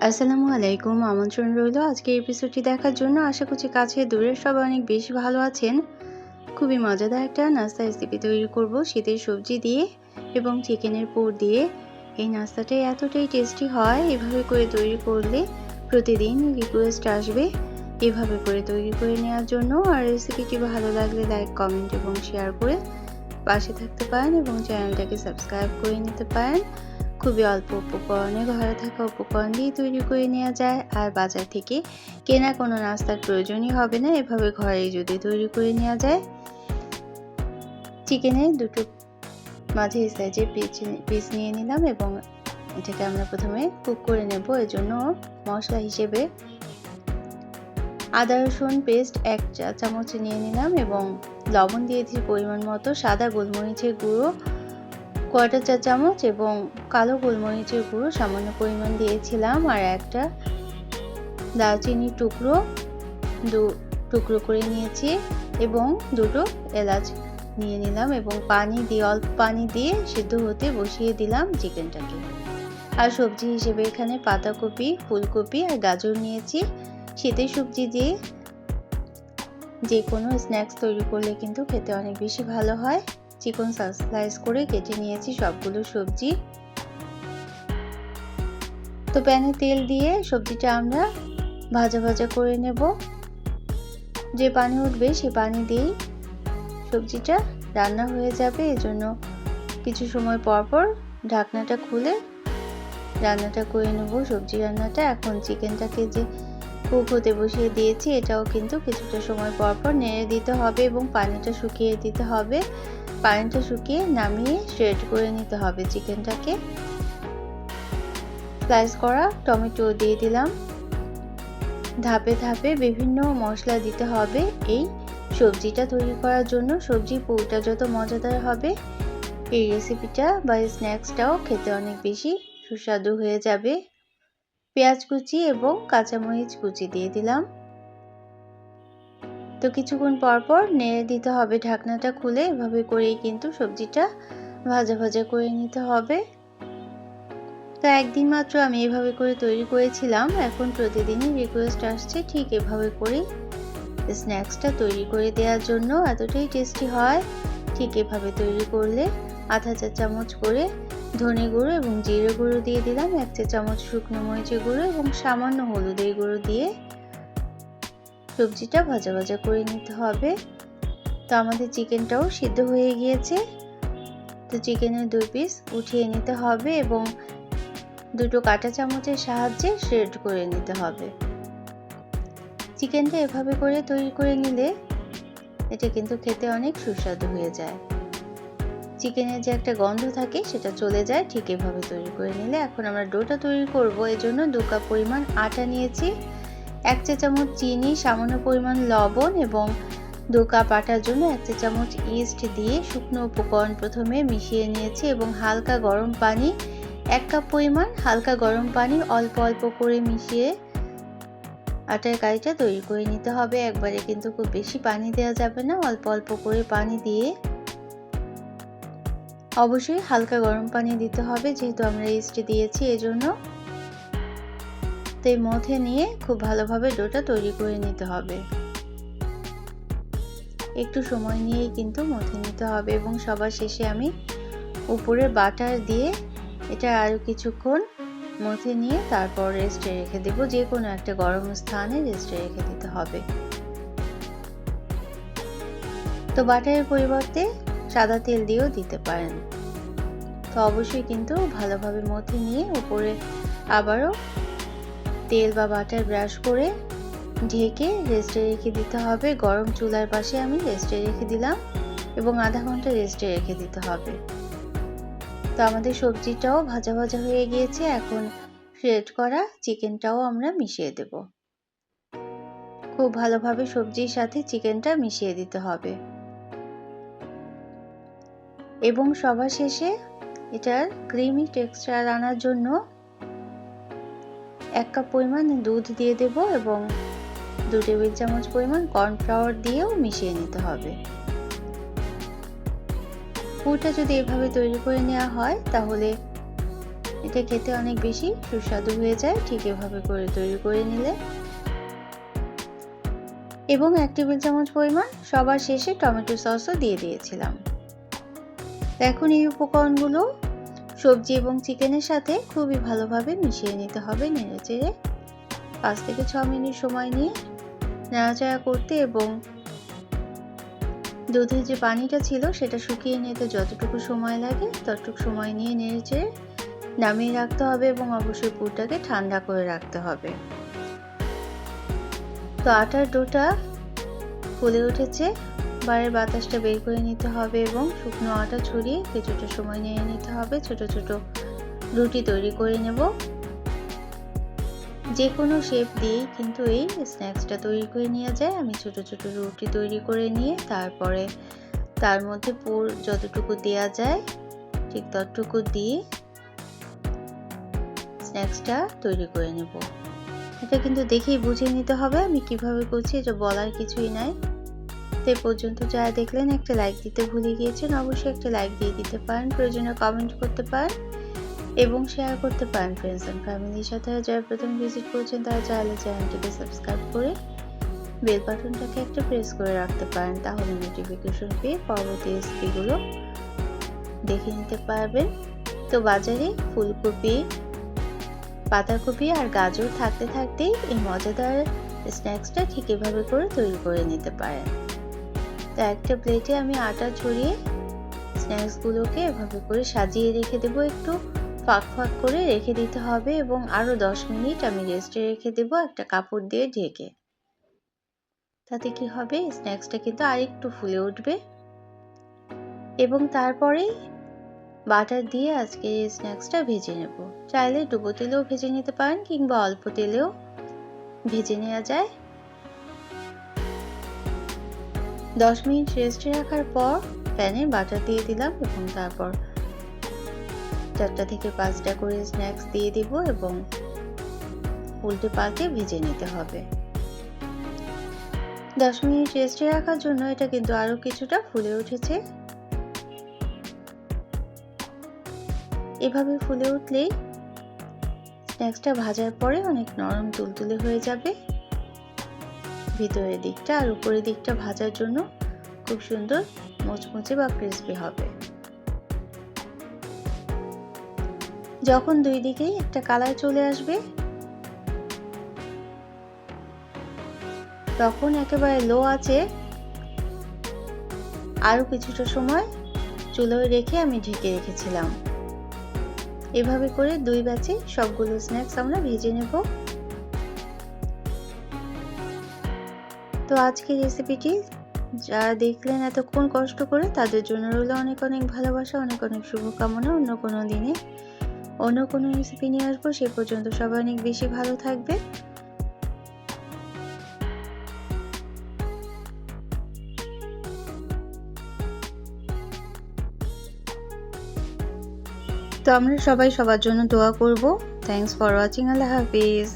আসসালামু আলাইকুম। আমন্ত্রণ রইল আজকের এপিসোডটি দেখার জন্য। আশা করছি কাছে দূরের সবাই অনেক বেশি ভালো আছেন। খুবই মজাদার একটা নাস্তা রেসিপি তৈরি করব শীতের সবজি দিয়ে এবং চিকেনের পুর দিয়ে। এই নাস্তাটা এতটাই টেস্টি হয়, এভাবে করে তৈরি করলে প্রতিদিন রিকোয়েস্ট আসবে এভাবে করে তৈরি করে নেওয়ার জন্য। আর রেসিপিটি ভালো লাগলে লাইক, কমেন্ট এবং শেয়ার করে পাশে থাকতে পারেন এবং চ্যানেলটাকে সাবস্ক্রাইব করে নিতে পারেন। খুবই অল্প উপকরণে, ঘরে থাকা উপকরণ দিয়ে তৈরি করে নেওয়া যায়। আর বাজার থেকে কেনা কোনো নাস্তার প্রয়োজনই হবে না, এভাবে ঘরেই যদি তৈরি করে নেওয়া যায়। চিকেনের দুটো মাঝে সাইজের পিস নিয়ে নিলাম এবং এটাকে আমরা প্রথমে কুক করে নেব। এর জন্য মশলা হিসেবে আদা রসুন পেস্ট 1 চা চামচ নিয়ে নিলাম এবং লবণ দিয়েছি পরিমাণ মতো। সাদা গোলমরিচের গুঁড়ো 1/4 চা চামচ এবং কালো গোলমরিচের গুঁড়ো সামান্য পরিমাণ দিয়েছিলাম। আর একটা দারচিনির টুকরো টুকরো করে নিয়েছি এবং দুটো এলাচ নিয়ে নিলাম এবং অল্প পানি দিয়ে সিদ্ধ হতে বসিয়ে দিলাম চিকেনটাকে। আর সবজি হিসেবে এখানে পাতাকপি, ফুলকপি আর গাজর নিয়েছি। শীতের সবজি দিয়ে যে কোনো স্ন্যাক্স তৈরি করলে কিন্তু খেতে অনেক বেশি ভালো হয়। চিকন স্লাইস করে কেটে নিয়েছি সবগুলো সবজি। তো প্যানে তেল দিয়ে সবজিটা আমরা ভাজা ভাজা করে নেব। যে পানি উঠবে সেই পানি দিয়েই সবজিটা রান্না হয়ে যাবে। এজন্য কিছু সময় পর পর ঢাকনাটা খুলে রান্নাটা করে নেব, সবজি রান্নাটা। এখন চিকেনটাকে যে কুক হতে বসিয়ে দিয়েছি, এটাও কিন্তু কিছুটা সময় পর পর নেড়ে দিতে হবে এবং পানিটা শুকিয়ে দিতে হবে। পানিটা শুকিয়ে নামিয়ে শ্রেড করে নিতে হবে চিকেনটাকে। স্লাইস করা টমেটো দিয়ে দিলাম। ধাপে ধাপে বিভিন্ন মশলা দিতে হবে এই সবজিটা তৈরি করার জন্য। সবজি পুরটা যত মজাদার হবে, এই রেসিপিটা বা স্ন্যাক্সটাও খেতে অনেক বেশি সুস্বাদু হয়ে যাবে। পেঁয়াজ কুচি এবং কাঁচামরিচ কুচি দিয়ে দিলাম। তো কিছুক্ষণ পর পর নেড়ে দিতে হবে ঢাকনাটা খুলে। এভাবে করেই কিন্তু সবজিটা ভাজা ভাজা করে নিতে হবে। তো একদিন মাত্র আমি এভাবে করে তৈরি করেছিলাম, এখন প্রতিদিনই রিকোয়েস্ট আসছে ঠিক এভাবে করে স্ন্যাক্সটা তৈরি করে দেওয়ার জন্য। এতটাই টেস্টি হয়। ঠিক এভাবে তৈরি করলে আধা চা চামচ করে ধনে গুঁড়ো এবং জিরে গুঁড়ো দিয়ে দিলাম, 1 চা চামচ শুকনো মরিচের গুঁড়ো এবং সামান্য হলুদের গুঁড়ো দিয়ে সবজিটা ভাজা ভাজা করে নিতে হবে। তো আমাদের চিকেনটাও সিদ্ধ হয়ে গিয়েছে। তো চিকেনের 2 পিস উঠিয়ে নিতে হবে এবং দুটো কাঁটা চামচের সাহায্যে শ্রেড করে নিতে হবে। চিকেনটা এভাবে করে তৈরি করে নিলে এটা কিন্তু খেতে অনেক সুস্বাদু হয়ে যায়। চিকেনের যে একটা গন্ধ থাকে সেটা চলে যায় ঠিক এভাবে তৈরি করে নিলে। এখন আমরা ডোটা তৈরি করব। এর জন্য 2 কাপ পরিমাণ আটা নিয়েছি, 1 চা চামচ চিনি, সামান্য পরিমাণ লবণ এবং 2 কাপ আটার জন্য 1 চা চামচ ইস্ট দিয়ে শুকনো উপকরণ প্রথমে মিশিয়ে নিয়েছি এবং হালকা গরম পানি 1 কাপ পরিমাণ হালকা গরম পানি অল্প অল্প করে মিশিয়ে আটার কাইটা তৈরি করে নিতে হবে। একবারে কিন্তু খুব বেশি পানি দেওয়া যাবে না, অল্প অল্প করে পানি দিয়ে অবশ্যই হালকা গরম পানি দিতে হবে যেহেতু আমরা ইস্ট দিয়েছি এজন্য। তো এর মধ্যে নিয়ে খুব ভালোভাবে ডোটা তৈরি করে নিতে হবে। একটু সময় নিয়েই কিন্তু মথে নিতে হবে এবং সবার শেষে আমি উপরে বাটার দিয়ে এটা আরও কিছুক্ষণ মথে নিয়ে তারপর রেস্টে রেখে দেব। যে কোনো একটা গরম স্থানে রেস্টে রেখে দিতে হবে। তো বাটারের পরিবর্তে সাদা তেল দিয়েও দিতে পারেন। তো অবশ্যই কিন্তু ভালোভাবে মথে নিয়ে উপরে আবারও তেল বা বাটার ব্রাশ করে ঢেকে রেস্টে রেখে দিতে হবে। গরম চুলার পাশে আমি রেস্টে রেখে দিলাম এবং আধা ঘন্টা রেস্টে রেখে দিতে হবে। তো আমাদের সবজিটাও ভাজা ভাজা হয়ে গিয়েছে। এখন শ্রেড করা চিকেনটাও আমরা মিশিয়ে দেব। খুব ভালোভাবে সবজির সাথে চিকেনটা মিশিয়ে দিতে হবে এবং সবার শেষে এটার ক্রিমি টেক্সচার আনার জন্য 1 কাপ পরিমাণ দুধ দিয়ে দেব এবং 2 টেবিল চামচ পরিমাণ কর্নফ্লাওয়ার দিয়েও মিশিয়ে নিতে হবে। পুরটা যদি এভাবে তৈরি করে নেওয়া হয় তাহলে এটা খেতে অনেক বেশি সুস্বাদু হয়ে যায় ঠিক এভাবে করে তৈরি করে নিলে। এবং 1 টেবিল চামচ পরিমাণ সবার শেষে টমেটো সসও দিয়ে দিয়েছিলাম। এখন এই উপকরণগুলো সবজি এবং চিকেনের সাথে খুবই ভালোভাবে মিশিয়ে নিতে হবে নেড়েচেড়ে। 5 থেকে 6 মিনিট সময় নিয়ে নাড়াচাড়া করতে এবং দুধের যে পানিটা ছিল সেটা শুকিয়ে নিতে যতটুকু সময় লাগে ততটুকু সময় নিয়ে নেড়েচেড়ে নামিয়ে রাখতে হবে এবং অবশ্যই পুরটাকে ঠান্ডা করে রাখতে হবে। তো আটার ডোটা ফুলে উঠেছে, বাইরের বাতাসটা বের করে নিতে হবে এবং শুকনো আটা ছড়িয়ে কিছুটা সময় নিয়ে নিতে হবে। ছোট ছোট রুটি তৈরি করে নেব। যে কোনো শেপ দিয়েই কিন্তু এই স্ন্যাক্সটা তৈরি করে নেওয়া যায়। আমি ছোট ছোট রুটি তৈরি করে নিয়ে তারপরে তার মধ্যে পুর যতটুকু দেওয়া যায় ঠিক ততটুকু দিয়ে স্ন্যাক্সটা তৈরি করে নেব। এটা কিন্তু দেখেই বুঝে নিতে হবে আমি কিভাবে করছি, এটা বলার কিছুই নাই। তো এই পর্যন্ত যারা দেখলেন একটা লাইক দিতে ভুলে গিয়েছেন, অবশ্যই একটা লাইক দিয়ে দিতে পারেন, প্রয়োজনে কমেন্ট করতে পারেন এবং শেয়ার করতে পারেন ফ্রেন্ডস এন্ড ফ্যামিলির সাথে। যারা প্রথম ভিজিট করছেন তারা চাইলে চ্যানেলটিকে সাবস্ক্রাইব করে বেল বাটনটাকে একটা প্রেস করে রাখতে পারেন, তাহলে নোটিফিকেশন পেয়ে পরবর্তী রেসিপিগুলো দেখে নিতে পারবেন। তো বাজারে ফুলকপি, পাতাকপি আর গাজর থাকতে থাকতেই এই মজাদার স্ন্যাক্সটা ঠিক এভাবে করে তৈরি করে নিতে পারেন। তো একটা প্লেটে আমি আটা ছড়িয়ে স্ন্যাক্সগুলোকে এভাবে করে সাজিয়ে রেখে দেবো। একটু ফাঁক ফাঁক করে রেখে দিতে হবে এবং আরও 10 মিনিট আমি রেস্টে রেখে দেবো একটা কাপড় দিয়ে ঢেকে। তাতে কি হবে, স্ন্যাক্সটা কিন্তু আরেকটু ফুলে উঠবে। এবং তারপরে বাটার দিয়ে আজকে এই স্ন্যাক্সটা ভেজে নেব। চাইলে ডুবো তেলেও ভেজে নিতে পারেন কিংবা অল্প তেলেও ভেজে নেওয়া যায়। 10 মিনিট রেস্টে রাখার পর প্যানে বাটার দিয়ে দিলাম এবং তারপর 4টা থেকে 5টা করে স্ন্যাক্স দিয়ে দিব এবং উল্টে পাল্টে ভেজে নিতে হবে। 10 মিনিট রেস্টে রাখার জন্য এটা কিন্তু আরো কিছুটা ফুলে উঠেছে। এভাবে ফুলে উঠলেই স্ন্যাক্সটা ভাজার পরে অনেক নরম তুলতুলে হয়ে যাবে। ভিতরের দিকটা আর উপরের দিকটা ভাজার জন্য খুব সুন্দর মুচমুচে বা ক্রিস্পি হবে। যখন দুই দিকেই একটা কালার চলে আসবে তখন একেবারে লো আঁচে আরো কিছুটা সময় চুলোয় রেখে আমি ঢেকে রেখেছিলাম। এভাবে করে দুই ব্যাচে সবগুলো স্ন্যাক্স আমরা ভেজে নেব। তো আজকের রেসিপিটি যারা দেখলেন এতক্ষণ কষ্ট করে তাদের জন্য রইল অনেক অনেক ভালোবাসা, অনেক অনেক শুভকামনা। অন্য কোনো দিনে অন্য কোনো রেসিপি নিয়ে আসবো, সে পর্যন্ত সবাই অনেক বেশি ভালো থাকবে। তো আমরা সবাই সবার জন্য দোয়া করব। Thanks for watching. Allah Hafiz.